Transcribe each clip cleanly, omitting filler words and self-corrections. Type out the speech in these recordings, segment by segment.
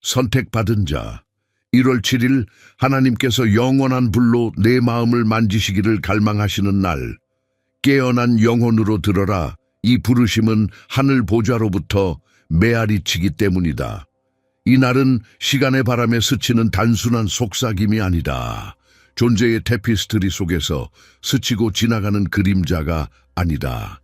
선택받은 자. 1월 7일 하나님께서 영원한 불로 내 마음을 만지시기를 갈망하시는 날. 깨어난 영혼으로 들어라. 이 부르심은 하늘 보좌로부터 메아리치기 때문이다. 이 날은 시간의 바람에 스치는 단순한 속삭임이 아니다. 존재의 테피스트리 속에서 스치고 지나가는 그림자가 아니다.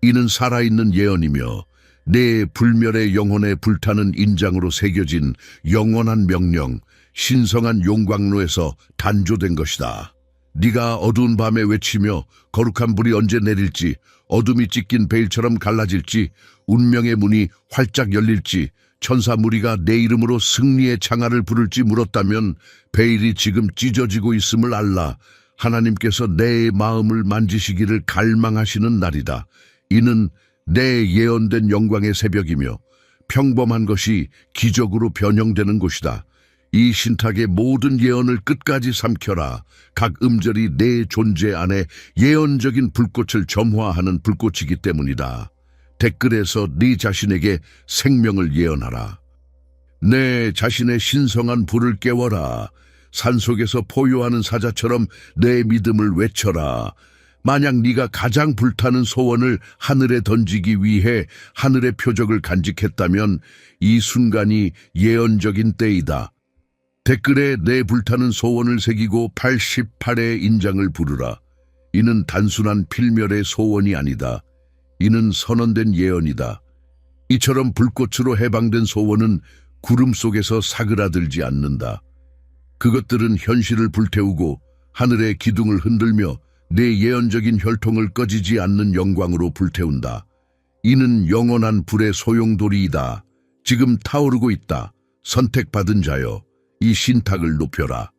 이는 살아있는 예언이며 내 불멸의 영혼에 불타는 인장으로 새겨진 영원한 명령, 신성한 용광로에서 단조된 것이다. 네가 어두운 밤에 외치며 거룩한 불이 언제 내릴지, 어둠이 찢긴 베일처럼 갈라질지, 운명의 문이 활짝 열릴지, 천사 무리가 내 이름으로 승리의 창하를 부를지 물었다면 베일이 지금 찢어지고 있음을 알라. 하나님께서 내 마음을 만지시기를 갈망하시는 날이다. 이는 내 예언된 영광의 새벽이며 평범한 것이 기적으로 변형되는 곳이다. 이 신탁의 모든 예언을 끝까지 삼켜라. 각 음절이 내 존재 안에 예언적인 불꽃을 점화하는 불꽃이기 때문이다. 댓글에서 네 자신에게 생명을 예언하라. 내 자신의 신성한 불을 깨워라. 산속에서 포효하는 사자처럼 내 믿음을 외쳐라. 만약 네가 가장 불타는 소원을 하늘에 던지기 위해 하늘의 표적을 간직했다면 이 순간이 예언적인 때이다. 댓글에 내 불타는 소원을 새기고 88의 인장을 부르라. 이는 단순한 필멸의 소원이 아니다. 이는 선언된 예언이다. 이처럼 불꽃으로 해방된 소원은 구름 속에서 사그라들지 않는다. 그것들은 현실을 불태우고 하늘의 기둥을 흔들며 내 예언적인 혈통을 꺼지지 않는 영광으로 불태운다. 이는 영원한 불의 소용돌이이다. 지금 타오르고 있다. 선택받은 자여, 이 신탁을 높여라.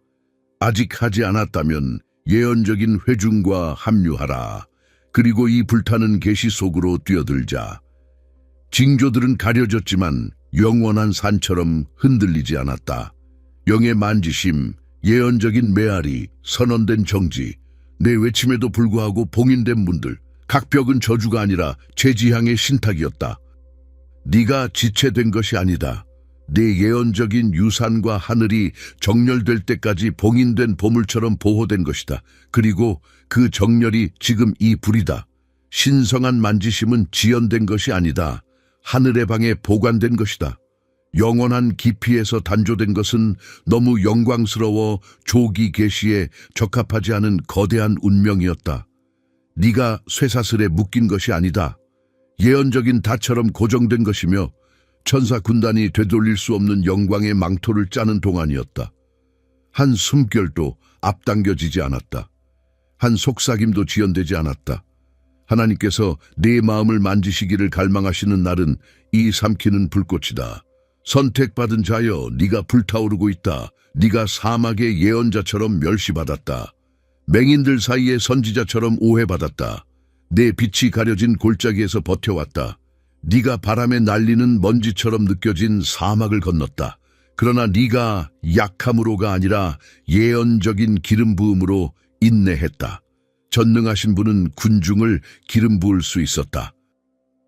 아직 하지 않았다면 예언적인 회중과 합류하라. 그리고 이 불타는 계시 속으로 뛰어들자. 징조들은 가려졌지만 영원한 산처럼 흔들리지 않았다. 영의 만지심, 예언적인 메아리, 선언된 정지, 내 외침에도 불구하고 봉인된 문들, 각 벽은 저주가 아니라 제지향의 신탁이었다. 네가 지체된 것이 아니다. 내 예언적인 유산과 하늘이 정렬될 때까지 봉인된 보물처럼 보호된 것이다. 그리고 그 정렬이 지금 이 불이다. 신성한 만지심은 지연된 것이 아니다. 하늘의 방에 보관된 것이다. 영원한 깊이에서 단조된 것은 너무 영광스러워 조기 계시에 적합하지 않은 거대한 운명이었다. 네가 쇠사슬에 묶인 것이 아니다. 예언적인 닷처럼 고정된 것이며 천사 군단이 되돌릴 수 없는 영광의 망토를 짜는 동안이었다. 한 숨결도 앞당겨지지 않았다. 한 속삭임도 지연되지 않았다. 하나님께서 네 마음을 만지시기를 갈망하시는 날은 이 삼키는 불꽃이다. 선택받은 자여, 네가 불타오르고 있다. 네가 사막의 예언자처럼 멸시받았다. 맹인들 사이에 선지자처럼 오해받았다. 내 빛이 가려진 골짜기에서 버텨왔다. 네가 바람에 날리는 먼지처럼 느껴진 사막을 건넜다. 그러나 네가 약함으로가 아니라 예언적인 기름 부음으로 인내했다. 전능하신 분은 군중을 기름 부을 수 있었다.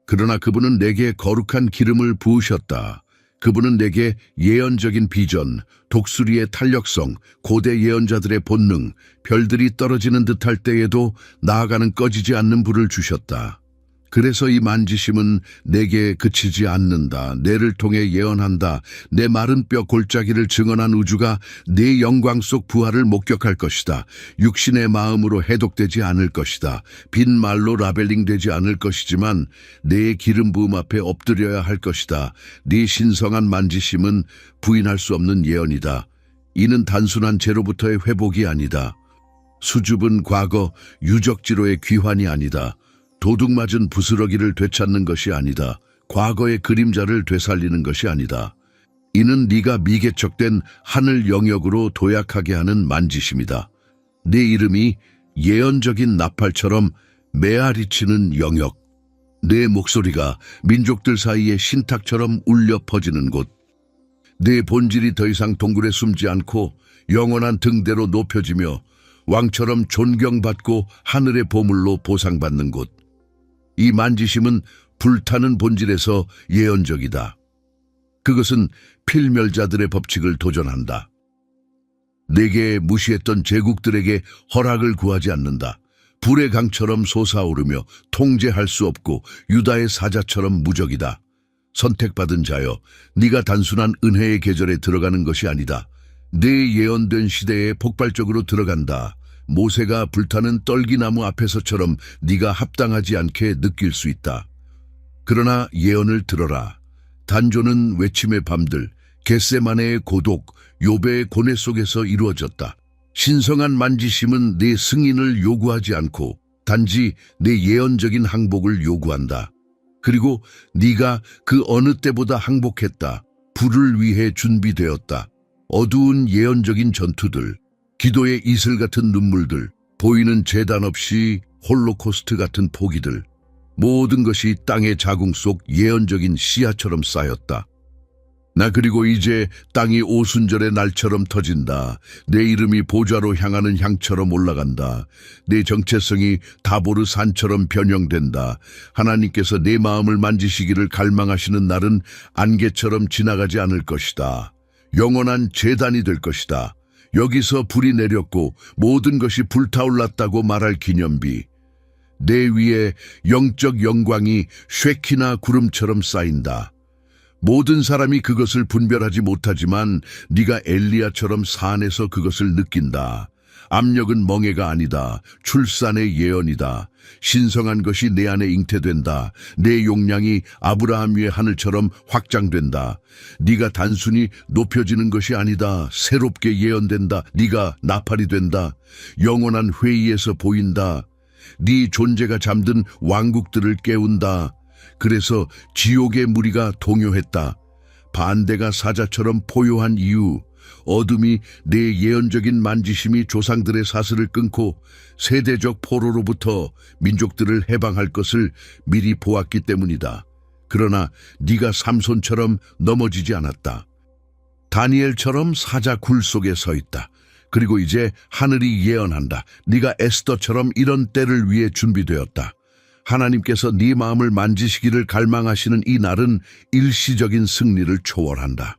그러나 그분은 내게 거룩한 기름을 부으셨다. 그분은 내게 예언적인 비전, 독수리의 탄력성, 고대 예언자들의 본능, 별들이 떨어지는 듯할 때에도 나아가는 꺼지지 않는 불을 주셨다. 그래서 이 만지심은 내게 그치지 않는다. 내를 통해 예언한다. 내 마른 뼈 골짜기를 증언한 우주가 내 영광 속 부활을 목격할 것이다. 육신의 마음으로 해독되지 않을 것이다. 빈말로 라벨링되지 않을 것이지만 내 기름 부음 앞에 엎드려야 할 것이다. 네 신성한 만지심은 부인할 수 없는 예언이다. 이는 단순한 죄로부터의 회복이 아니다. 수줍은 과거, 유적지로의 귀환이 아니다. 도둑맞은 부스러기를 되찾는 것이 아니다. 과거의 그림자를 되살리는 것이 아니다. 이는 네가 미개척된 하늘 영역으로 도약하게 하는 만지심이다. 네 이름이 예언적인 나팔처럼 메아리치는 영역. 내 목소리가 민족들 사이에 신탁처럼 울려 퍼지는 곳. 내 본질이 더 이상 동굴에 숨지 않고 영원한 등대로 높여지며 왕처럼 존경받고 하늘의 보물로 보상받는 곳. 이 만지심은 불타는 본질에서 예언적이다. 그것은 필멸자들의 법칙을 도전한다. 내게 무시했던 제국들에게 허락을 구하지 않는다. 불의 강처럼 솟아오르며 통제할 수 없고 유다의 사자처럼 무적이다. 선택받은 자여, 네가 단순한 은혜의 계절에 들어가는 것이 아니다. 내 예언된 시대에 폭발적으로 들어간다. 모세가 불타는 떨기나무 앞에서처럼 네가 합당하지 않게 느낄 수 있다. 그러나 예언을 들어라. 단조는 외침의 밤들, 겟세마네의 고독, 욥의 고뇌 속에서 이루어졌다. 신성한 만지심은 내 승인을 요구하지 않고 단지 내 예언적인 항복을 요구한다. 그리고 네가 그 어느 때보다 항복했다. 불을 위해 준비되었다. 어두운 예언적인 전투들, 기도의 이슬 같은 눈물들, 보이는 재단 없이 홀로코스트 같은 포기들, 모든 것이 땅의 자궁 속 예언적인 씨앗처럼 쌓였다. 나 그리고 이제 땅이 오순절의 날처럼 터진다. 내 이름이 보좌로 향하는 향처럼 올라간다. 내 정체성이 다보르 산처럼 변형된다. 하나님께서 내 마음을 만지시기를 갈망하시는 날은 안개처럼 지나가지 않을 것이다. 영원한 재단이 될 것이다. 여기서 불이 내렸고 모든 것이 불타올랐다고 말할 기념비. 내 위에 영적 영광이 쉐키나 구름처럼 쌓인다. 모든 사람이 그것을 분별하지 못하지만 네가 엘리야처럼 산에서 그것을 느낀다. 압력은 멍해가 아니다. 출산의 예언이다. 신성한 것이 내 안에 잉태된다. 내 용량이 아브라함 위의 하늘처럼 확장된다. 네가 단순히 높여지는 것이 아니다. 새롭게 예언된다. 네가 나팔이 된다. 영원한 회의에서 보인다. 네 존재가 잠든 왕국들을 깨운다. 그래서 지옥의 무리가 동요했다. 반대가 사자처럼 포효한 이유, 어둠이 내 예언적인 만지심이 조상들의 사슬을 끊고 세대적 포로로부터 민족들을 해방할 것을 미리 보았기 때문이다. 그러나 네가 삼손처럼 넘어지지 않았다. 다니엘처럼 사자 굴 속에 서 있다. 그리고 이제 하늘이 예언한다. 네가 에스더처럼 이런 때를 위해 준비되었다. 하나님께서 네 마음을 만지시기를 갈망하시는 이 날은 일시적인 승리를 초월한다.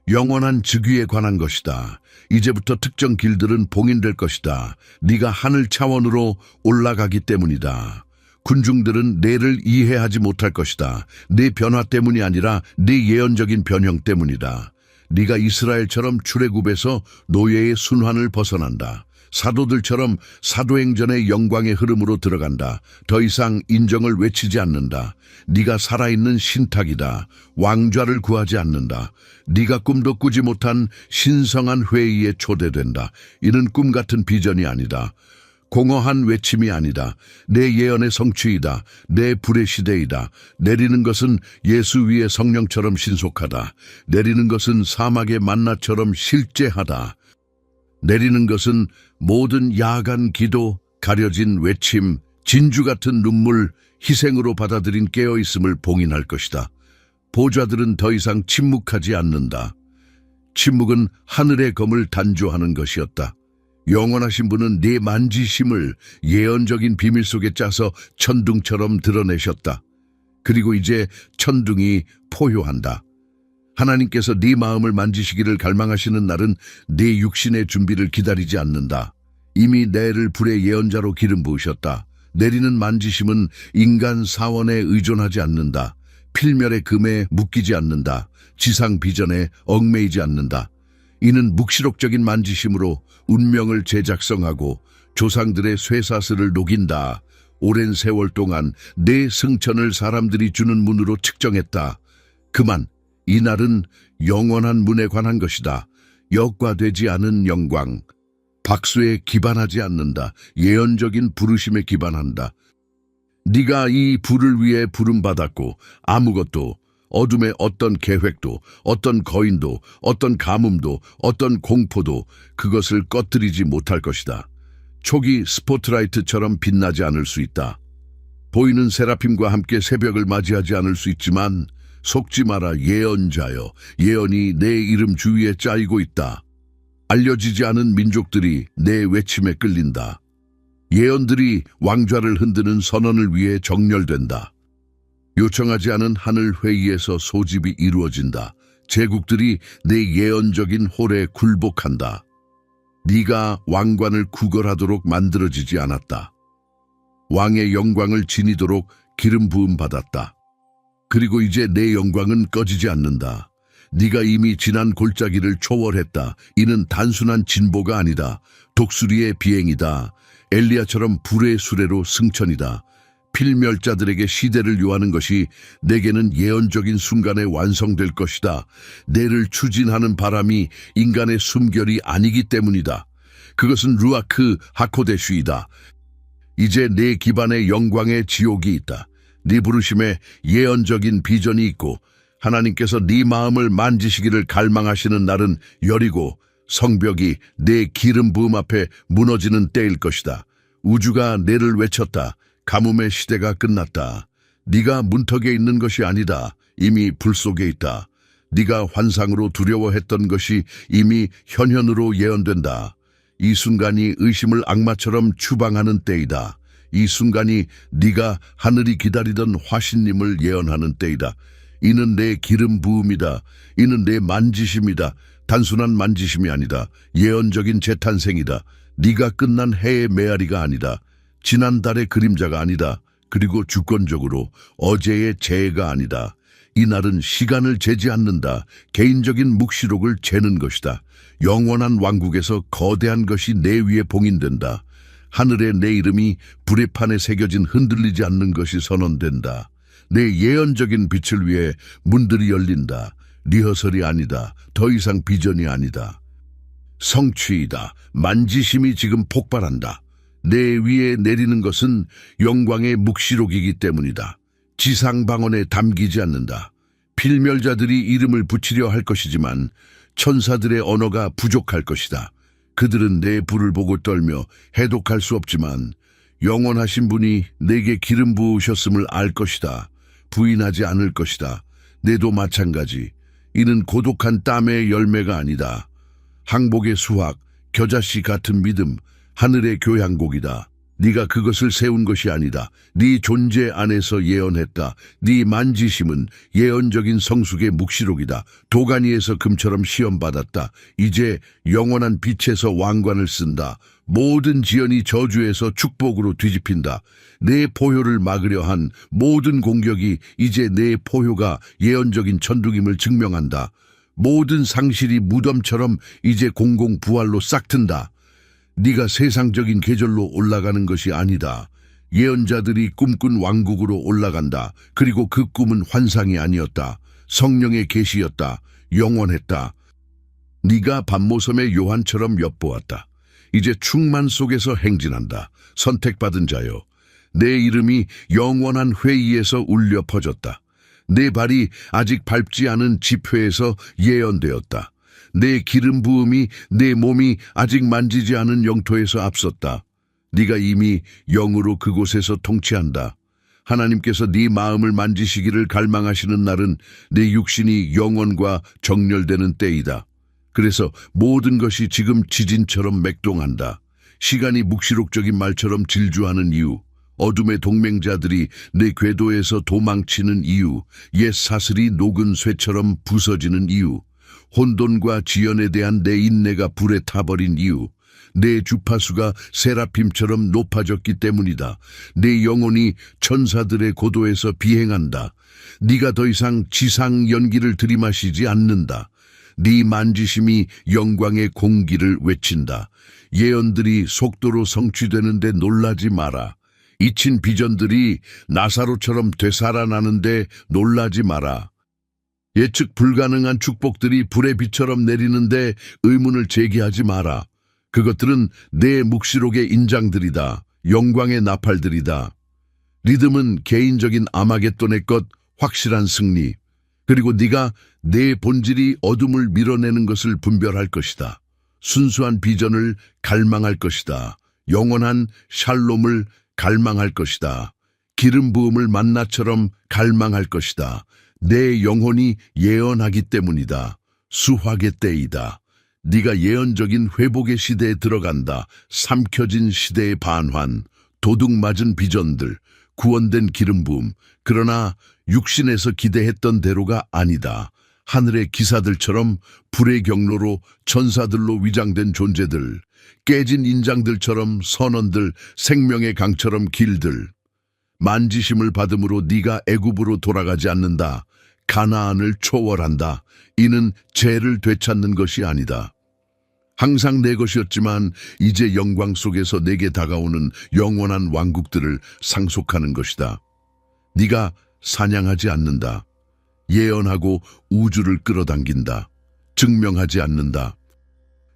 영원한 즉위에 관한 것이다. 이제부터 특정 길들은 봉인될 것이다. 네가 하늘 차원으로 올라가기 때문이다. 군중들은 내를 이해하지 못할 것이다. 네 변화 때문이 아니라 네 예언적인 변형 때문이다. 네가 이스라엘처럼 출애굽에서 노예의 순환을 벗어난다. 사도들처럼 사도행전의 영광의 흐름으로 들어간다. 더 이상 인정을 외치지 않는다. 네가 살아있는 신탁이다. 왕좌를 구하지 않는다. 네가 꿈도 꾸지 못한 신성한 회의에 초대된다. 이는 꿈 같은 비전이 아니다. 공허한 외침이 아니다. 내 예언의 성취이다. 내 불의 시대이다. 내리는 것은 예수 위의 성령처럼 신속하다. 내리는 것은 사막의 만나처럼 실제하다. 내리는 것은 모든 야간 기도, 가려진 외침, 진주 같은 눈물, 희생으로 받아들인 깨어있음을 봉인할 것이다. 보좌들은 더 이상 침묵하지 않는다. 침묵은 하늘의 검을 단조하는 것이었다. 영원하신 분은 네 만지심을 예언적인 비밀 속에 짜서 천둥처럼 드러내셨다. 그리고 이제 천둥이 포효한다. 하나님께서 네 마음을 만지시기를 갈망하시는 날은 네 육신의 준비를 기다리지 않는다. 이미 내를 불의 예언자로 기름 부으셨다. 내리는 만지심은 인간 사원에 의존하지 않는다. 필멸의 금에 묶이지 않는다. 지상 비전에 얽매이지 않는다. 이는 묵시록적인 만지심으로 운명을 재작성하고 조상들의 쇠사슬을 녹인다. 오랜 세월 동안 내 승천을 사람들이 주는 문으로 측정했다. 그만, 이 날은 영원한 문에 관한 것이다. 역과되지 않은 영광. 박수에 기반하지 않는다. 예언적인 부르심에 기반한다. 네가 이 불을 위해 부름받았고 아무것도, 어둠의 어떤 계획도, 어떤 거인도, 어떤 가뭄도, 어떤 공포도 그것을 꺼뜨리지 못할 것이다. 촉이 스포트라이트처럼 빛나지 않을 수 있다. 보이는 세라핌과 함께 새벽을 맞이하지 않을 수 있지만 속지 마라 예언자여. 예언이 내 이름 주위에 짜이고 있다. 알려지지 않은 민족들이 내 외침에 끌린다. 예언들이 왕좌를 흔드는 선언을 위해 정렬된다. 요청하지 않은 하늘 회의에서 소집이 이루어진다. 제국들이 내 예언적인 홀에 굴복한다. 네가 왕관을 구걸하도록 만들어지지 않았다. 왕의 영광을 지니도록 기름 부음 받았다. 그리고 이제 내 영광은 꺼지지 않는다. 네가 이미 지난 골짜기를 초월했다. 이는 단순한 진보가 아니다. 독수리의 비행이다. 엘리야처럼 불의 수레로 승천이다. 필멸자들에게 시대를 요하는 것이 내게는 예언적인 순간에 완성될 것이다. 내를 추진하는 바람이 인간의 숨결이 아니기 때문이다. 그것은 루아크 하코데슈이다. 이제 내 기반에 영광의 지옥이 있다. 네 부르심에 예언적인 비전이 있고 하나님께서 네 마음을 만지시기를 갈망하시는 날은 여리고 성벽이 내 기름 부음 앞에 무너지는 때일 것이다. 우주가 내를 외쳤다. 가뭄의 시대가 끝났다. 네가 문턱에 있는 것이 아니다. 이미 불 속에 있다. 네가 환상으로 두려워했던 것이 이미 현현으로 예언된다. 이 순간이 의심을 악마처럼 추방하는 때이다. 이 순간이 네가 하늘이 기다리던 화신님을 예언하는 때이다. 이는 내 기름 부음이다. 이는 내 만지심이다. 단순한 만지심이 아니다. 예언적인 재탄생이다. 네가 끝난 해의 메아리가 아니다. 지난달의 그림자가 아니다. 그리고 주권적으로 어제의 재해가 아니다. 이 날은 시간을 재지 않는다. 개인적인 묵시록을 재는 것이다. 영원한 왕국에서 거대한 것이 내 위에 봉인된다. 하늘에 내 이름이 불의 판에 새겨진 흔들리지 않는 것이 선언된다. 내 예언적인 빛을 위해 문들이 열린다. 리허설이 아니다. 더 이상 비전이 아니다. 성취이다. 만지심이 지금 폭발한다. 내 위에 내리는 것은 영광의 묵시록이기 때문이다. 지상 방언에 담기지 않는다. 필멸자들이 이름을 붙이려 할 것이지만 천사들의 언어가 부족할 것이다. 그들은 내 불을 보고 떨며 해독할 수 없지만 영원하신 분이 내게 기름 부으셨음을 알 것이다. 부인하지 않을 것이다. 내도 마찬가지. 이는 고독한 땀의 열매가 아니다. 항복의 수확, 겨자씨 같은 믿음, 하늘의 교향곡이다. 네가 그것을 세운 것이 아니다. 네 존재 안에서 예언했다. 네 만지심은 예언적인 성숙의 묵시록이다. 도가니에서 금처럼 시험받았다. 이제 영원한 빛에서 왕관을 쓴다. 모든 지연이 저주에서 축복으로 뒤집힌다. 내 포효를 막으려 한 모든 공격이 이제 내 포효가 예언적인 천둥임을 증명한다. 모든 상실이 무덤처럼 이제 공공부활로 싹튼다. 네가 세상적인 계절로 올라가는 것이 아니다. 예언자들이 꿈꾼 왕국으로 올라간다. 그리고 그 꿈은 환상이 아니었다. 성령의 계시였다. 영원했다. 네가 밤모섬의 요한처럼 엿보았다. 이제 충만 속에서 행진한다. 선택받은 자여. 내 이름이 영원한 회의에서 울려 퍼졌다. 내 발이 아직 밟지 않은 집회에서 예언되었다. 내 기름 부음이 내 몸이 아직 만지지 않은 영토에서 앞섰다. 네가 이미 영으로 그곳에서 통치한다. 하나님께서 네 마음을 만지시기를 갈망하시는 날은 내 육신이 영원과 정렬되는 때이다. 그래서 모든 것이 지금 지진처럼 맥동한다. 시간이 묵시록적인 말처럼 질주하는 이유, 어둠의 동맹자들이 내 궤도에서 도망치는 이유, 옛 사슬이 녹은 쇠처럼 부서지는 이유, 혼돈과 지연에 대한 내 인내가 불에 타버린 이유, 내 주파수가 세라핌처럼 높아졌기 때문이다. 내 영혼이 천사들의 고도에서 비행한다. 네가 더 이상 지상 연기를 들이마시지 않는다. 네 만지심이 영광의 공기를 외친다. 예언들이 속도로 성취되는데 놀라지 마라. 잊힌 비전들이 나사로처럼 되살아나는데 놀라지 마라. 예측 불가능한 축복들이 불의 빛처럼 내리는데 의문을 제기하지 마라. 그것들은 내 묵시록의 인장들이다. 영광의 나팔들이다. 리듬은 개인적인 아마겟돈의 것, 확실한 승리. 그리고 네가 내 본질이 어둠을 밀어내는 것을 분별할 것이다. 순수한 비전을 갈망할 것이다. 영원한 샬롬을 갈망할 것이다. 기름 부음을 만나처럼 갈망할 것이다. 내 영혼이 예언하기 때문이다. 수확의 때이다. 네가 예언적인 회복의 시대에 들어간다. 삼켜진 시대의 반환, 도둑맞은 비전들, 구원된 기름 부음. 그러나 육신에서 기대했던 대로가 아니다. 하늘의 기사들처럼 불의 경로로 천사들로 위장된 존재들, 깨진 인장들처럼 선원들, 생명의 강처럼 길들. 만지심을 받음으로 네가 애굽으로 돌아가지 않는다. 가나안을 초월한다. 이는 죄를 되찾는 것이 아니다. 항상 내 것이었지만 이제 영광 속에서 내게 다가오는 영원한 왕국들을 상속하는 것이다. 네가 사냥하지 않는다. 예언하고 우주를 끌어당긴다. 증명하지 않는다.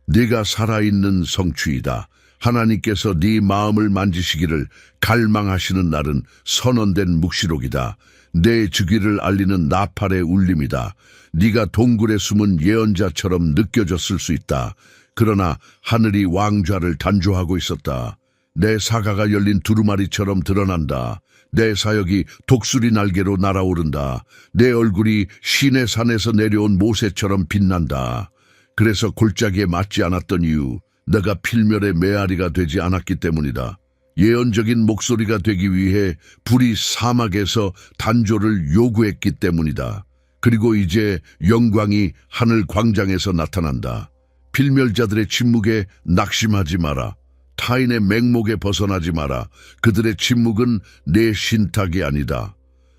네가 살아있는 성취이다. 하나님께서 네 마음을 만지시기를 갈망하시는 날은 선언된 묵시록이다. 내 주기를 알리는 나팔의 울림이다. 네가 동굴에 숨은 예언자처럼 느껴졌을 수 있다. 그러나 하늘이 왕좌를 단조하고 있었다. 내 사가가 열린 두루마리처럼 드러난다. 내 사역이 독수리 날개로 날아오른다. 내 얼굴이 시내 산에서 내려온 모세처럼 빛난다. 그래서 골짜기에 맞지 않았던 이유, 내가 필멸의 메아리가 되지 않았기 때문이다. 예언적인 목소리가 되기 위해 불이 사막에서 단조를 요구했기 때문이다. 그리고 이제 영광이 하늘 광장에서 나타난다. 필멸자들의 침묵에 낙심하지 마라. 타인의 맹목에 벗어나지 마라. 그들의 침묵은 내 신탁이 아니다.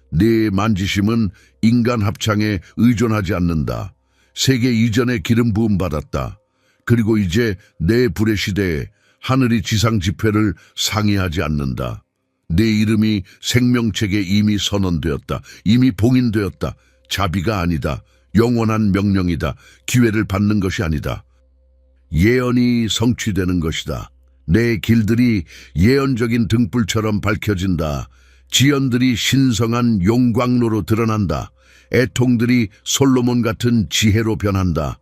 내 만지심은 인간 합창에 의존하지 않는다. 세계 이전에 기름 부음 받았다. 그리고 이제 내 불의 시대에 하늘이 지상 집회를 상의하지 않는다. 내 이름이 생명책에 이미 선언되었다. 이미 봉인되었다. 자비가 아니다. 영원한 명령이다. 기회를 받는 것이 아니다. 예언이 성취되는 것이다. 내 길들이 예언적인 등불처럼 밝혀진다. 지연들이 신성한 용광로로 드러난다. 애통들이 솔로몬 같은 지혜로 변한다.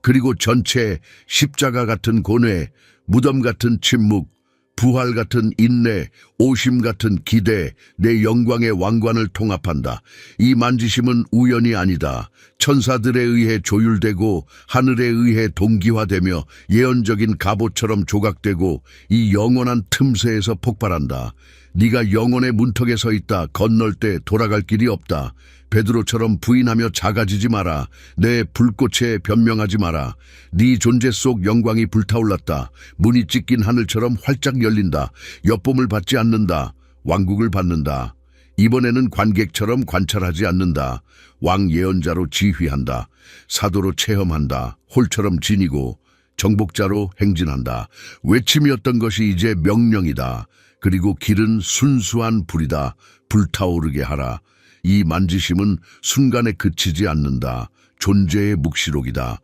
그리고 전체 십자가 같은 고뇌, 무덤 같은 침묵, 부활 같은 인내, 오심 같은 기대, 내 영광의 왕관을 통합한다. 이 만지심은 우연이 아니다. 천사들에 의해 조율되고 하늘에 의해 동기화되며 예언적인 갑옷처럼 조각되고 이 영원한 틈새에서 폭발한다. 네가 영혼의 문턱에 서 있다. 건널 때 돌아갈 길이 없다. 베드로처럼 부인하며 작아지지 마라. 내 불꽃에 변명하지 마라. 네 존재 속 영광이 불타올랐다. 문이 찢긴 하늘처럼 활짝 열린다. 엿봄을 받지 않는다. 왕국을 받는다. 이번에는 관객처럼 관찰하지 않는다. 왕 예언자로 지휘한다. 사도로 체험한다. 홀처럼 지니고 정복자로 행진한다. 외침이었던 것이 이제 명령이다. 그리고 길은 순수한 불이다. 불타오르게 하라. 이 만지심은 순간에 그치지 않는다. 존재의 묵시록이다.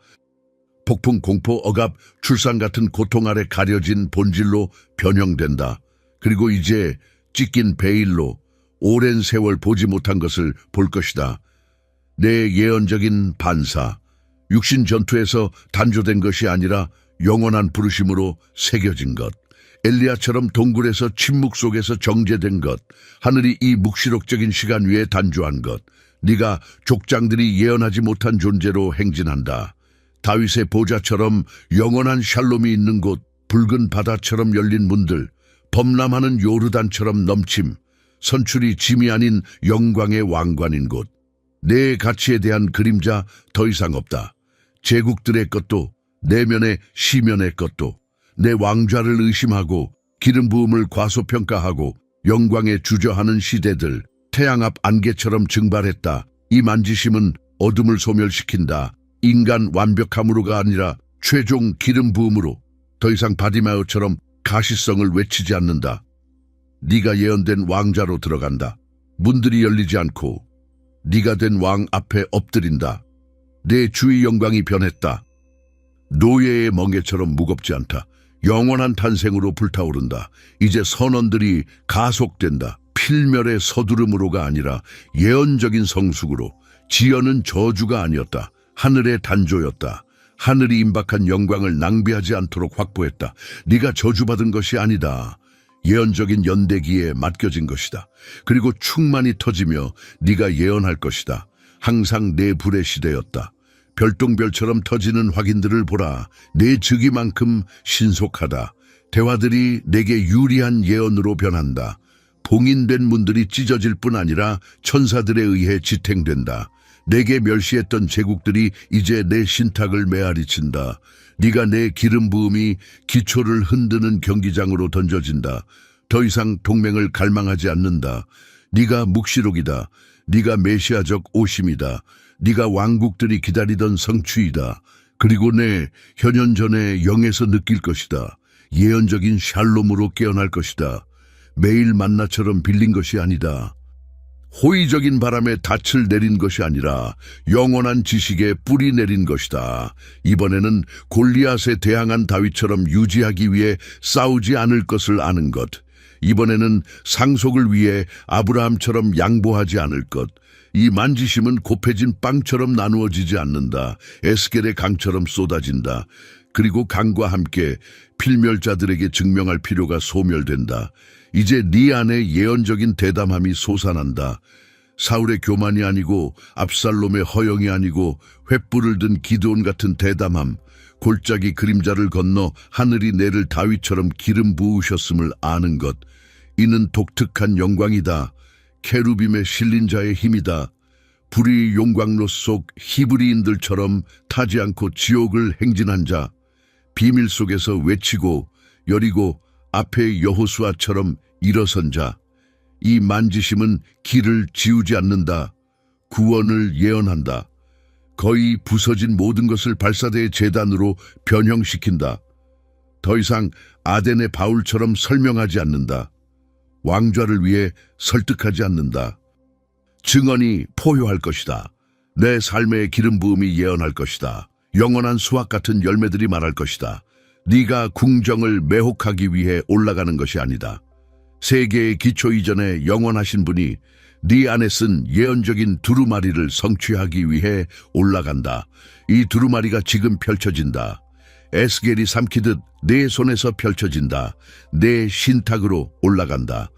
폭풍, 공포, 억압, 출산 같은 고통 아래 가려진 본질로 변형된다. 그리고 이제 찢긴 베일로 오랜 세월 보지 못한 것을 볼 것이다. 내 예언적인 반사, 육신 전투에서 단조된 것이 아니라 영원한 부르심으로 새겨진 것. 엘리야처럼 동굴에서 침묵 속에서 정제된 것, 하늘이 이 묵시록적인 시간 위에 단조한 것, 네가 족장들이 예언하지 못한 존재로 행진한다. 다윗의 보좌처럼 영원한 샬롬이 있는 곳, 붉은 바다처럼 열린 문들, 범람하는 요르단처럼 넘침, 선출이 짐이 아닌 영광의 왕관인 곳. 내 가치에 대한 그림자 더 이상 없다. 제국들의 것도, 내면의 시면의 것도, 내 왕좌를 의심하고 기름 부음을 과소평가하고 영광에 주저하는 시대들, 태양 앞 안개처럼 증발했다. 이 만지심은 어둠을 소멸시킨다. 인간 완벽함으로가 아니라 최종 기름 부음으로 더 이상 바디마요처럼 가시성을 외치지 않는다. 네가 예언된 왕좌로 들어간다. 문들이 열리지 않고 네가 된 왕 앞에 엎드린다. 내 주의 영광이 변했다. 노예의 멍에처럼 무겁지 않다. 영원한 탄생으로 불타오른다. 이제 선언들이 가속된다. 필멸의 서두름으로가 아니라 예언적인 성숙으로. 지연은 저주가 아니었다. 하늘의 단조였다. 하늘이 임박한 영광을 낭비하지 않도록 확보했다. 네가 저주받은 것이 아니다. 예언적인 연대기에 맡겨진 것이다. 그리고 충만이 터지며 네가 예언할 것이다. 항상 내 불의 시대였다. 별똥별처럼 터지는 확인들을 보라. 내 즉위만큼 신속하다. 대화들이 내게 유리한 예언으로 변한다. 봉인된 문들이 찢어질 뿐 아니라 천사들에 의해 지탱된다. 내게 멸시했던 제국들이 이제 내 신탁을 메아리친다. 네가 내 기름 부음이 기초를 흔드는 경기장으로 던져진다. 더 이상 동맹을 갈망하지 않는다. 네가 묵시록이다. 네가 메시아적 오심이다. 네가 왕국들이 기다리던 성취이다. 그리고 내 현현전의 영에서 느낄 것이다. 예언적인 샬롬으로 깨어날 것이다. 매일 만나처럼 빌린 것이 아니다. 호의적인 바람에 닻을 내린 것이 아니라 영원한 지식에 뿌리 내린 것이다. 이번에는 골리앗에 대항한 다윗처럼 유지하기 위해 싸우지 않을 것을 아는 것. 이번에는 상속을 위해 아브라함처럼 양보하지 않을 것. 이 만지심은 곱해진 빵처럼 나누어지지 않는다. 에스겔의 강처럼 쏟아진다. 그리고 강과 함께 필멸자들에게 증명할 필요가 소멸된다. 이제 네 안에 예언적인 대담함이 솟아난다. 사울의 교만이 아니고 압살롬의 허영이 아니고 횃불을 든 기드온 같은 대담함. 골짜기 그림자를 건너 하늘이 내를 다윗처럼 기름 부으셨음을 아는 것. 이는 독특한 영광이다. 케루빔에 실린 자의 힘이다. 불의 용광로 속 히브리인들처럼 타지 않고 지옥을 행진한 자. 비밀 속에서 외치고 여리고 앞에 여호수아처럼 일어선 자. 이 만지심은 길을 지우지 않는다. 구원을 예언한다. 거의 부서진 모든 것을 발사대의 재단으로 변형시킨다. 더 이상 아덴의 바울처럼 설명하지 않는다. 왕좌를 위해 설득하지 않는다. 증언이 포효할 것이다. 내 삶의 기름 부음이 예언할 것이다. 영원한 수확 같은 열매들이 말할 것이다. 네가 궁정을 매혹하기 위해 올라가는 것이 아니다. 세계의 기초 이전에 영원하신 분이 네 안에 쓴 예언적인 두루마리를 성취하기 위해 올라간다. 이 두루마리가 지금 펼쳐진다. 에스겔이 삼키듯 내 손에서 펼쳐진다. 내 신탁으로 올라간다.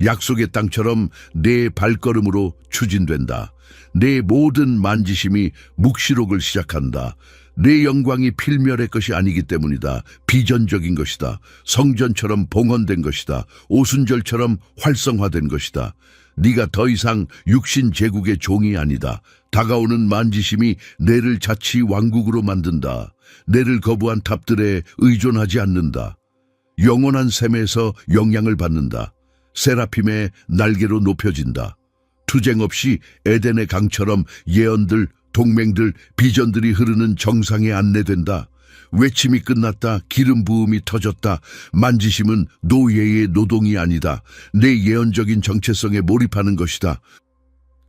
약속의 땅처럼 내 발걸음으로 추진된다. 내 모든 만지심이 묵시록을 시작한다. 내 영광이 필멸의 것이 아니기 때문이다. 비전적인 것이다. 성전처럼 봉헌된 것이다. 오순절처럼 활성화된 것이다. 네가 더 이상 육신 제국의 종이 아니다. 다가오는 만지심이 내를 자치 왕국으로 만든다. 내를 거부한 탑들에 의존하지 않는다. 영원한 샘에서 영향을 받는다. 세라핌의 날개로 높여진다. 투쟁 없이 에덴의 강처럼 예언들, 동맹들, 비전들이 흐르는 정상에 안내된다. 외침이 끝났다. 기름 부음이 터졌다. 만지심은 노예의 노동이 아니다. 내 예언적인 정체성에 몰입하는 것이다.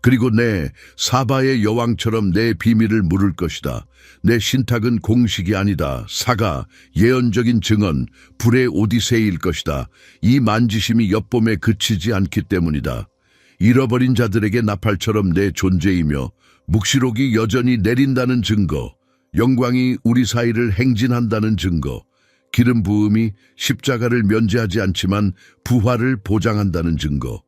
그리고 내 사바의 여왕처럼 내 비밀을 물을 것이다. 내 신탁은 공식이 아니다. 사가, 예언적인 증언, 불의 오디세이일 것이다. 이 만지심이 엿봄에 그치지 않기 때문이다. 잃어버린 자들에게 나팔처럼 내 존재이며 묵시록이 여전히 내린다는 증거, 영광이 우리 사이를 행진한다는 증거, 기름 부음이 십자가를 면제하지 않지만 부활을 보장한다는 증거.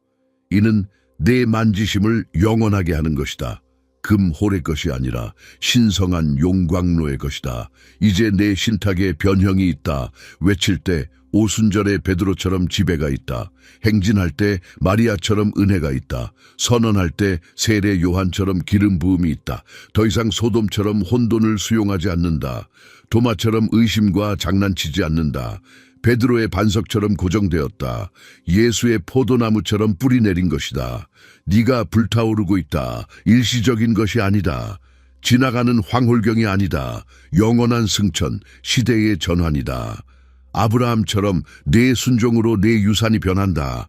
이는 내 만지심을 영원하게 하는 것이다. 금홀의 것이 아니라 신성한 용광로의 것이다. 이제 내 신탁에 변형이 있다. 외칠 때 오순절의 베드로처럼 지배가 있다. 행진할 때 마리아처럼 은혜가 있다. 선언할 때 세례 요한처럼 기름 부음이 있다. 더 이상 소돔처럼 혼돈을 수용하지 않는다. 도마처럼 의심과 장난치지 않는다. 베드로의 반석처럼 고정되었다. 예수의 포도나무처럼 뿌리 내린 것이다. 네가 불타오르고 있다. 일시적인 것이 아니다. 지나가는 황홀경이 아니다. 영원한 승천, 시대의 전환이다. 아브라함처럼 내 순종으로 내 유산이 변한다.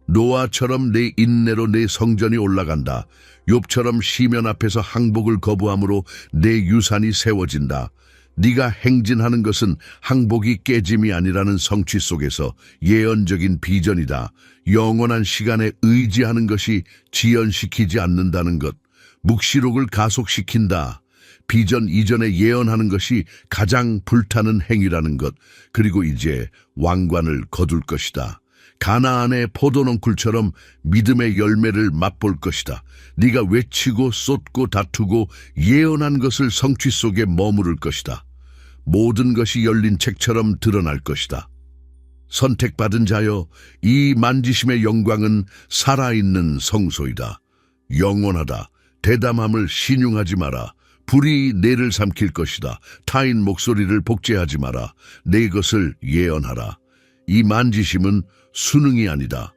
노아처럼 내 인내로 내 성전이 올라간다. 욥처럼 시면 앞에서 항복을 거부함으로 내 유산이 세워진다. 네가 행진하는 것은 항복이 깨짐이 아니라는 성취 속에서 예언적인 비전이다. 영원한 시간에 의지하는 것이 지연시키지 않는다는 것. 묵시록을 가속시킨다. 비전 이전에 예언하는 것이 가장 불타는 행위라는 것. 그리고 이제 왕관을 거둘 것이다. 가나안의 포도넝쿨처럼 믿음의 열매를 맛볼 것이다. 네가 외치고 쏟고 다투고 예언한 것을 성취 속에 머무를 것이다. 모든 것이 열린 책처럼 드러날 것이다. 선택받은 자여, 이 만지심의 영광은 살아있는 성소이다. 영원하다. 대담함을 신용하지 마라. 불이 내를 삼킬 것이다. 타인 목소리를 복제하지 마라. 내 것을 예언하라. 이 만지심은 수능이 아니다.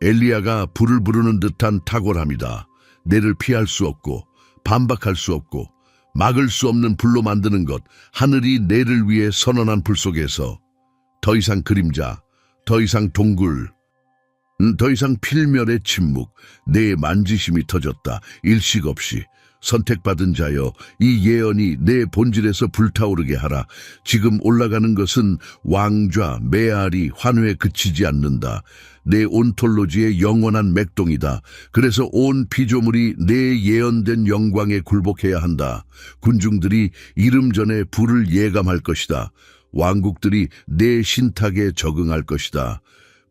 엘리야가 불을 부르는 듯한 탁월함이다. 내를 피할 수 없고 반박할 수 없고 막을 수 없는 불로 만드는 것, 하늘이 내를 위해 선언한 불 속에서 더 이상 그림자, 더 이상 동굴, 더 이상 필멸의 침묵, 내 만지심이 터졌다. 일식 없이. 선택받은 자여, 이 예언이 내 본질에서 불타오르게 하라. 지금 올라가는 것은 왕좌, 메아리, 환호에 그치지 않는다. 내 온톨로지의 영원한 맥동이다. 그래서 온 피조물이 내 예언된 영광에 굴복해야 한다. 군중들이 이름 전에 불을 예감할 것이다. 왕국들이 내 신탁에 적응할 것이다.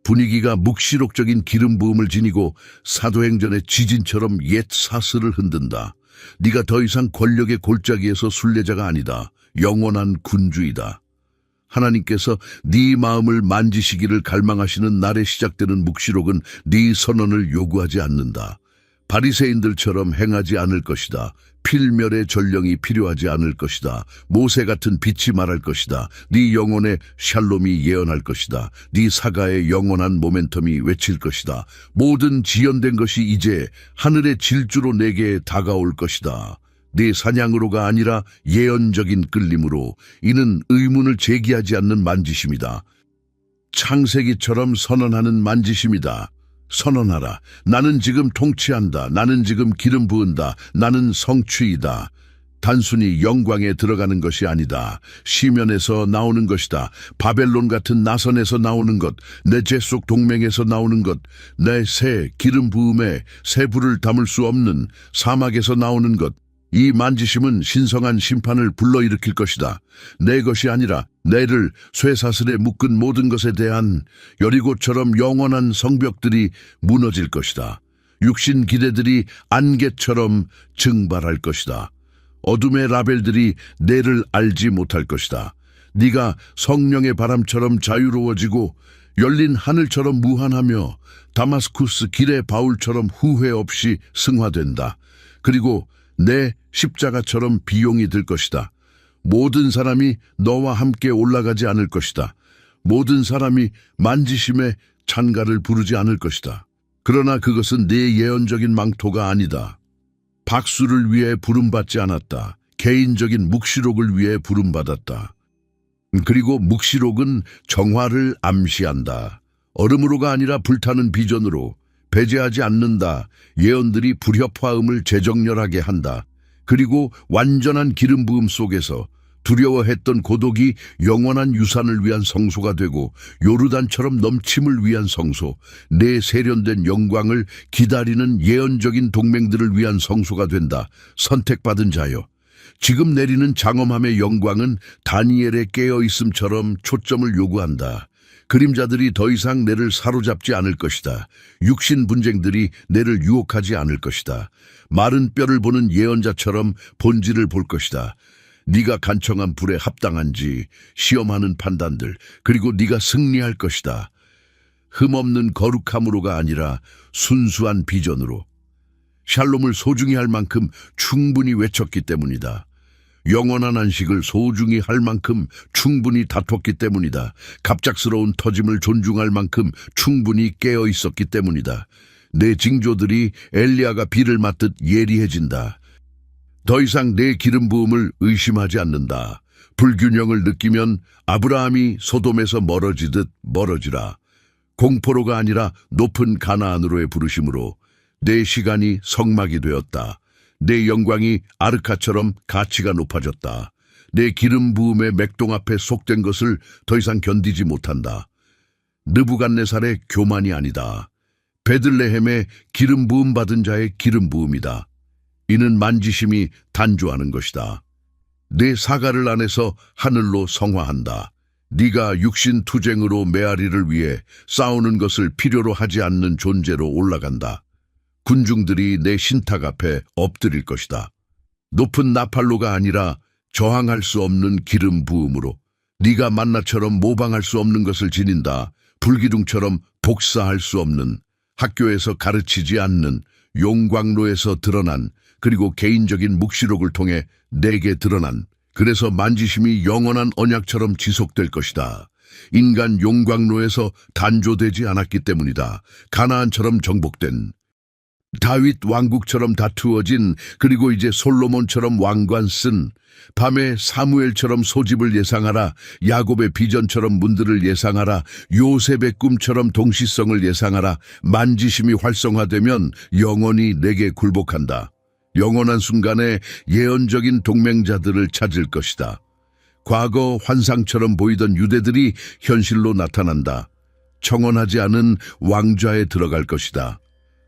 분위기가 묵시록적인 기름 부음을 지니고 사도행전의 지진처럼 옛 사슬을 흔든다. 네가 더 이상 권력의 골짜기에서 순례자가 아니다. 영원한 군주이다. 하나님께서 네 마음을 만지시기를 갈망하시는 날에 시작되는 묵시록은 네 선언을 요구하지 않는다. 바리새인들처럼 행하지 않을 것이다. 필멸의 전령이 필요하지 않을 것이다. 모세 같은 빛이 말할 것이다. 네 영혼의 샬롬이 예언할 것이다. 네 사가의 영원한 모멘텀이 외칠 것이다. 모든 지연된 것이 이제 하늘의 질주로 내게 다가올 것이다. 네 사냥으로가 아니라 예언적인 끌림으로. 이는 의문을 제기하지 않는 만지심이다. 창세기처럼 선언하는 만지심이다. 선언하라. 나는 지금 통치한다. 나는 지금 기름 부은다. 나는 성취이다. 단순히 영광에 들어가는 것이 아니다. 시면에서 나오는 것이다. 바벨론 같은 나선에서 나오는 것, 내 제 속 동맹에서 나오는 것, 내 새 기름 부음에 새 불을 담을 수 없는 사막에서 나오는 것. 이 만지심은 신성한 심판을 불러일으킬 것이다. 내 것이 아니라 내를 쇠사슬에 묶은 모든 것에 대한 여리고처럼 영원한 성벽들이 무너질 것이다. 육신 기대들이 안개처럼 증발할 것이다. 어둠의 라벨들이 내를 알지 못할 것이다. 네가 성령의 바람처럼 자유로워지고 열린 하늘처럼 무한하며 다마스쿠스 길의 바울처럼 후회 없이 승화된다. 그리고 내 십자가처럼 비용이 들 것이다. 모든 사람이 너와 함께 올라가지 않을 것이다. 모든 사람이 만지심에 찬가를 부르지 않을 것이다. 그러나 그것은 내 예언적인 망토가 아니다. 박수를 위해 부름받지 않았다. 개인적인 묵시록을 위해 부름받았다. 그리고 묵시록은 정화를 암시한다. 얼음으로가 아니라 불타는 비전으로. 배제하지 않는다. 예언들이 불협화음을 재정렬하게 한다. 그리고 완전한 기름 부음 속에서 두려워했던 고독이 영원한 유산을 위한 성소가 되고 요르단처럼 넘침을 위한 성소, 내 세련된 영광을 기다리는 예언적인 동맹들을 위한 성소가 된다. 선택받은 자여. 지금 내리는 장엄함의 영광은 다니엘의 깨어있음처럼 초점을 요구한다. 그림자들이 더 이상 내를 사로잡지 않을 것이다. 육신 분쟁들이 내를 유혹하지 않을 것이다. 마른 뼈를 보는 예언자처럼 본질을 볼 것이다. 네가 간청한 불에 합당한지 시험하는 판단들, 그리고 네가 승리할 것이다. 흠없는 거룩함으로가 아니라 순수한 비전으로. 샬롬을 소중히 할 만큼 충분히 외쳤기 때문이다. 영원한 안식을 소중히 할 만큼 충분히 다퉜기 때문이다. 갑작스러운 터짐을 존중할 만큼 충분히 깨어 있었기 때문이다. 내 징조들이 엘리야가 비를 맞듯 예리해진다. 더 이상 내 기름 부음을 의심하지 않는다. 불균형을 느끼면 아브라함이 소돔에서 멀어지듯 멀어지라. 공포로가 아니라 높은 가나안으로의 부르심으로 내 시간이 성막이 되었다. 내 영광이 아르카처럼 가치가 높아졌다. 내 기름 부음의 맥동 앞에 속된 것을 더 이상 견디지 못한다. 느부갓네살의 교만이 아니다. 베들레헴의 기름 부음 받은 자의 기름 부음이다. 이는 만지심이 단조하는 것이다. 내 사가를 안에서 하늘로 성화한다. 네가 육신 투쟁으로 메아리를 위해 싸우는 것을 필요로 하지 않는 존재로 올라간다. 군중들이 내 신탁 앞에 엎드릴 것이다. 높은 나팔로가 아니라 저항할 수 없는 기름 부음으로. 네가 만나처럼 모방할 수 없는 것을 지닌다. 불기둥처럼 복사할 수 없는, 학교에서 가르치지 않는, 용광로에서 드러난 그리고 개인적인 묵시록을 통해 내게 드러난, 그래서 만지심이 영원한 언약처럼 지속될 것이다. 인간 용광로에서 단조되지 않았기 때문이다. 가나안처럼 정복된, 다윗 왕국처럼 다투어진, 그리고 이제 솔로몬처럼 왕관 쓴, 밤에 사무엘처럼 소집을 예상하라, 야곱의 비전처럼 문들을 예상하라, 요셉의 꿈처럼 동시성을 예상하라. 만지심이 활성화되면 영원히 내게 굴복한다. 영원한 순간에 예언적인 동맹자들을 찾을 것이다. 과거 환상처럼 보이던 유대들이 현실로 나타난다. 청혼하지 않은 왕좌에 들어갈 것이다.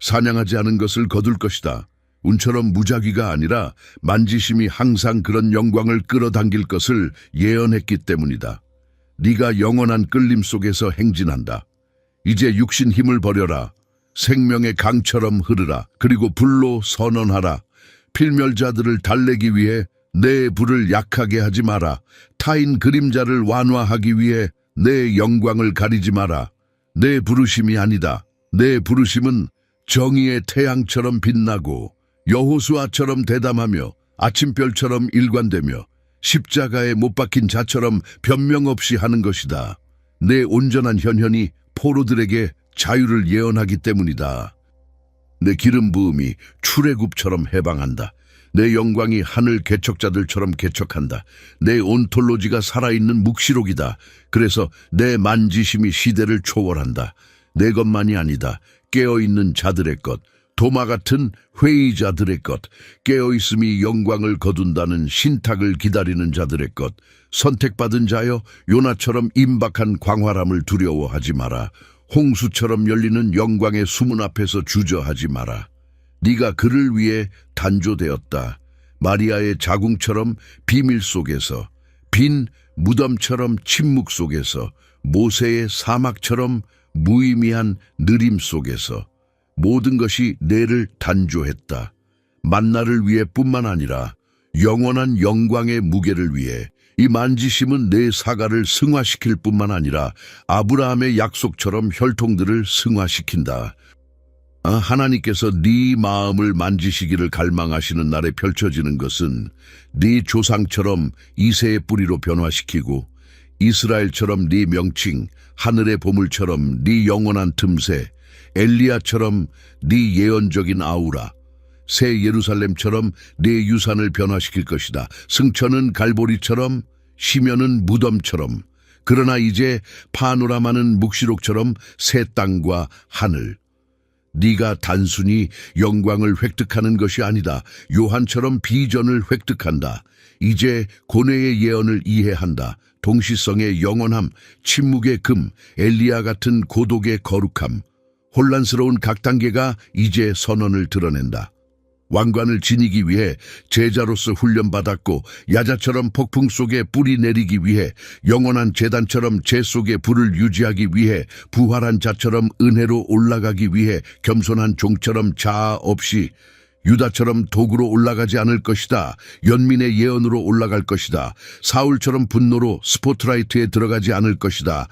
사냥하지 않은 것을 거둘 것이다. 운처럼 무작위가 아니라 만지심이 항상 그런 영광을 끌어당길 것을 예언했기 때문이다. 네가 영원한 끌림 속에서 행진한다. 이제 육신 힘을 버려라. 생명의 강처럼 흐르라. 그리고 불로 선언하라. 필멸자들을 달래기 위해 내 불을 약하게 하지 마라. 타인 그림자를 완화하기 위해 내 영광을 가리지 마라. 내 부르심이 아니다. 내 부르심은 정의의 태양처럼 빛나고 여호수아처럼 대담하며 아침별처럼 일관되며 십자가에 못 박힌 자처럼 변명 없이 하는 것이다. 내 온전한 현현이 포로들에게 자유를 예언하기 때문이다. 내 기름 부음이 출애굽처럼 해방한다. 내 영광이 하늘 개척자들처럼 개척한다. 내 온톨로지가 살아있는 묵시록이다. 그래서 내 만지심이 시대를 초월한다. 내 것만이 아니다. 깨어있는 자들의 것, 도마 같은 회의자들의 것, 깨어있음이 영광을 거둔다는 신탁을 기다리는 자들의 것, 선택받은 자여 요나처럼 임박한 광활함을 두려워하지 마라. 홍수처럼 열리는 영광의 수문 앞에서 주저하지 마라. 네가 그를 위해 단조되었다. 마리아의 자궁처럼 비밀 속에서, 빈 무덤처럼 침묵 속에서, 모세의 사막처럼 무의미한 느림 속에서 모든 것이 내를 단조했다. 만나를 위해 뿐만 아니라 영원한 영광의 무게를 위해 이 만지심은 내 사가를 승화시킬 뿐만 아니라 아브라함의 약속처럼 혈통들을 승화시킨다. 하나님께서 네 마음을 만지시기를 갈망하시는 날에 펼쳐지는 것은 네 조상처럼 이새의 뿌리로 변화시키고 이스라엘처럼 네 명칭, 하늘의 보물처럼 네 영원한 틈새, 엘리야처럼 네 예언적인 아우라, 새 예루살렘처럼 네 유산을 변화시킬 것이다. 승천은 갈보리처럼, 시면은 무덤처럼, 그러나 이제 파노라마는 묵시록처럼 새 땅과 하늘. 네가 단순히 영광을 획득하는 것이 아니다. 요한처럼 비전을 획득한다. 이제 고뇌의 예언을 이해한다. 동시성의 영원함, 침묵의 금, 엘리야 같은 고독의 거룩함, 혼란스러운 각 단계가 이제 선언을 드러낸다. 왕관을 지니기 위해 제자로서 훈련받았고 야자처럼 폭풍 속에 뿌리 내리기 위해 영원한 제단처럼 재 속에 불을 유지하기 위해 부활한 자처럼 은혜로 올라가기 위해 겸손한 종처럼 자아 없이 유다처럼 도구로 올라가지 않을 것이다. 연민의 예언으로 올라갈 것이다. 사울처럼 분노로 스포트라이트에 들어가지 않을 것이다.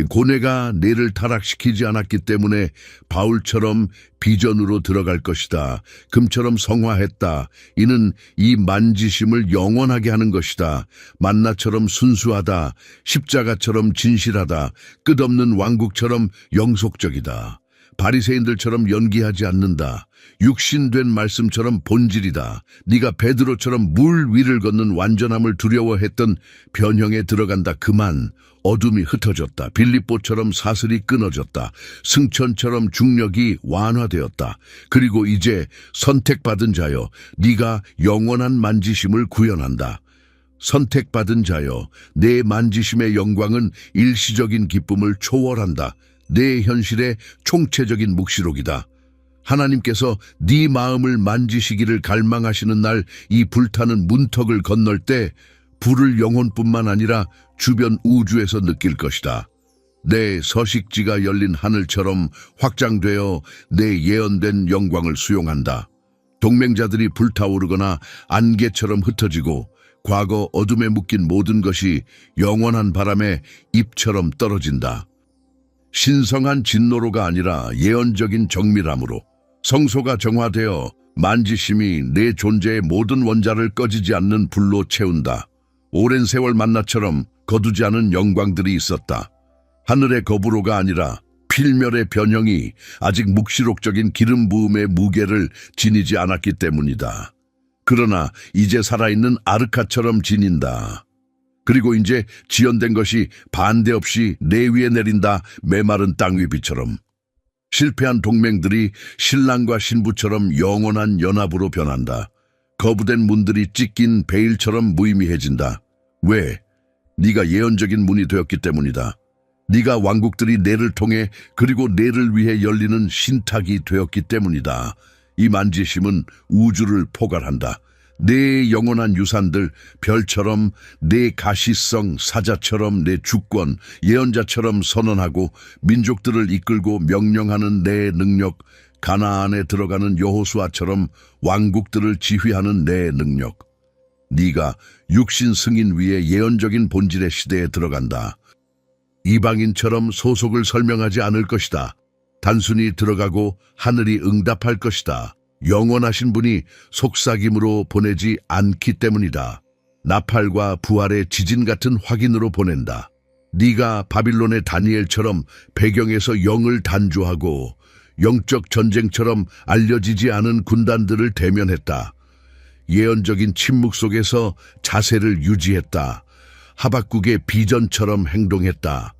고뇌가 내를 타락시키지 않았기 때문에 바울처럼 비전으로 들어갈 것이다. 금처럼 성화했다. 이는 이 만지심을 영원하게 하는 것이다. 만나처럼 순수하다. 십자가처럼 진실하다. 끝없는 왕국처럼 영속적이다. 바리새인들처럼 연기하지 않는다. 육신된 말씀처럼 본질이다. 네가 베드로처럼 물 위를 걷는 완전함을 두려워했던 변형에 들어간다. 그만. 어둠이 흩어졌다. 빌립보처럼 사슬이 끊어졌다. 승천처럼 중력이 완화되었다. 그리고 이제 선택받은 자여, 네가 영원한 만지심을 구현한다. 선택받은 자여, 내 만지심의 영광은 일시적인 기쁨을 초월한다. 내 현실의 총체적인 묵시록이다. 하나님께서 네 마음을 만지시기를 갈망하시는 날 이 불타는 문턱을 건널 때 불을 영혼뿐만 아니라 주변 우주에서 느낄 것이다. 내 서식지가 열린 하늘처럼 확장되어 내 예언된 영광을 수용한다. 동맹자들이 불타오르거나 안개처럼 흩어지고 과거 어둠에 묶인 모든 것이 영원한 바람에 잎처럼 떨어진다. 신성한 진노로가 아니라 예언적인 정밀함으로 성소가 정화되어 만지심이 내 존재의 모든 원자를 꺼지지 않는 불로 채운다. 오랜 세월 만나처럼 거두지 않은 영광들이 있었다. 하늘의 거부로가 아니라 필멸의 변형이 아직 묵시록적인 기름 부음의 무게를 지니지 않았기 때문이다. 그러나 이제 살아있는 아르카처럼 지닌다. 그리고 이제 지연된 것이 반대 없이 내 위에 내린다. 메마른 땅 위 비처럼. 실패한 동맹들이 신랑과 신부처럼 영원한 연합으로 변한다. 거부된 문들이 찢긴 베일처럼 무의미해진다. 왜? 네가 예언적인 문이 되었기 때문이다. 네가 왕국들이 내를 통해 그리고 내를 위해 열리는 신탁이 되었기 때문이다. 이 만지심은 우주를 포괄한다. 내 영원한 유산들, 별처럼 내 가시성 사자처럼 내 주권, 예언자처럼 선언하고 민족들을 이끌고 명령하는 내 능력, 가나안에 들어가는 여호수아처럼 왕국들을 지휘하는 내 능력. 네가 육신 승인 위에 예언적인 본질의 시대에 들어간다. 이방인처럼 소속을 설명하지 않을 것이다. 단순히 들어가고 하늘이 응답할 것이다. 영원하신 분이 속삭임으로 보내지 않기 때문이다. 나팔과 부활의 지진 같은 확인으로 보낸다. 네가 바빌론의 다니엘처럼 배경에서 영을 단주하고 영적 전쟁처럼 알려지지 않은 군단들을 대면했다. 예언적인 침묵 속에서 자세를 유지했다. 하박국의 비전처럼 행동했다.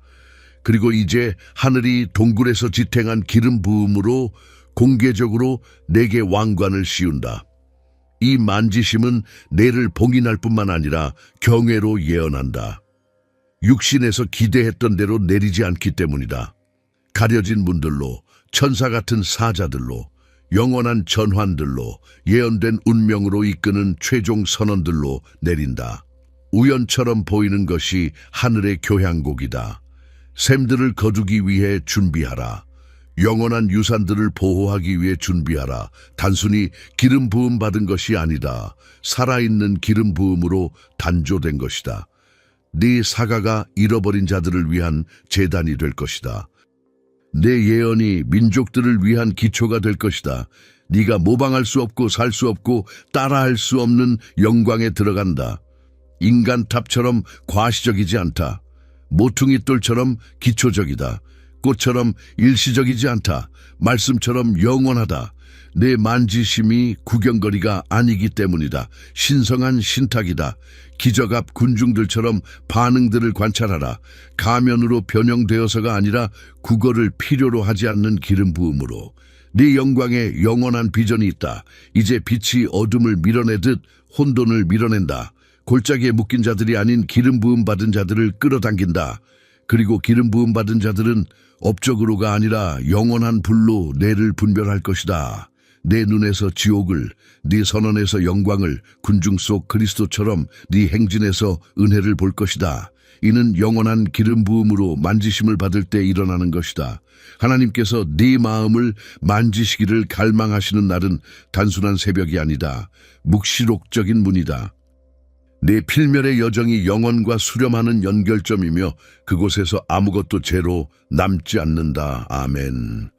그리고 이제 하늘이 동굴에서 지탱한 기름 부음으로 공개적으로 내게 왕관을 씌운다. 이 만지심은 내를 봉인할 뿐만 아니라 경외로 예언한다. 육신에서 기대했던 대로 내리지 않기 때문이다. 가려진 문들로, 천사 같은 사자들로, 영원한 전환들로, 예언된 운명으로 이끄는 최종 선언들로 내린다. 우연처럼 보이는 것이 하늘의 교향곡이다. 샘들을 거두기 위해 준비하라. 영원한 유산들을 보호하기 위해 준비하라. 단순히 기름 부음 받은 것이 아니다. 살아있는 기름 부음으로 단조된 것이다. 네 사가가 잃어버린 자들을 위한 제단이 될 것이다. 내 예언이 민족들을 위한 기초가 될 것이다. 네가 모방할 수 없고 살 수 없고 따라할 수 없는 영광에 들어간다. 인간탑처럼 과시적이지 않다. 모퉁이돌처럼 기초적이다. 꽃처럼 일시적이지 않다. 말씀처럼 영원하다. 내 만지심이 구경거리가 아니기 때문이다. 신성한 신탁이다. 기적 앞 군중들처럼 반응들을 관찰하라. 가면으로 변형되어서가 아니라 국어를 필요로 하지 않는 기름 부음으로. 네 영광에 영원한 비전이 있다. 이제 빛이 어둠을 밀어내듯 혼돈을 밀어낸다. 골짜기에 묶인 자들이 아닌 기름 부음 받은 자들을 끌어당긴다. 그리고 기름 부음 받은 자들은 업적으로가 아니라 영원한 불로 내를 분별할 것이다. 내 눈에서 지옥을, 네 선언에서 영광을, 군중 속 그리스도처럼 네 행진에서 은혜를 볼 것이다. 이는 영원한 기름 부음으로 만지심을 받을 때 일어나는 것이다. 하나님께서 네 마음을 만지시기를 갈망하시는 날은 단순한 새벽이 아니다. 묵시록적인 문이다. 내 필멸의 여정이 영원과 수렴하는 연결점이며 그곳에서 아무것도 죄로 남지 않는다. 아멘.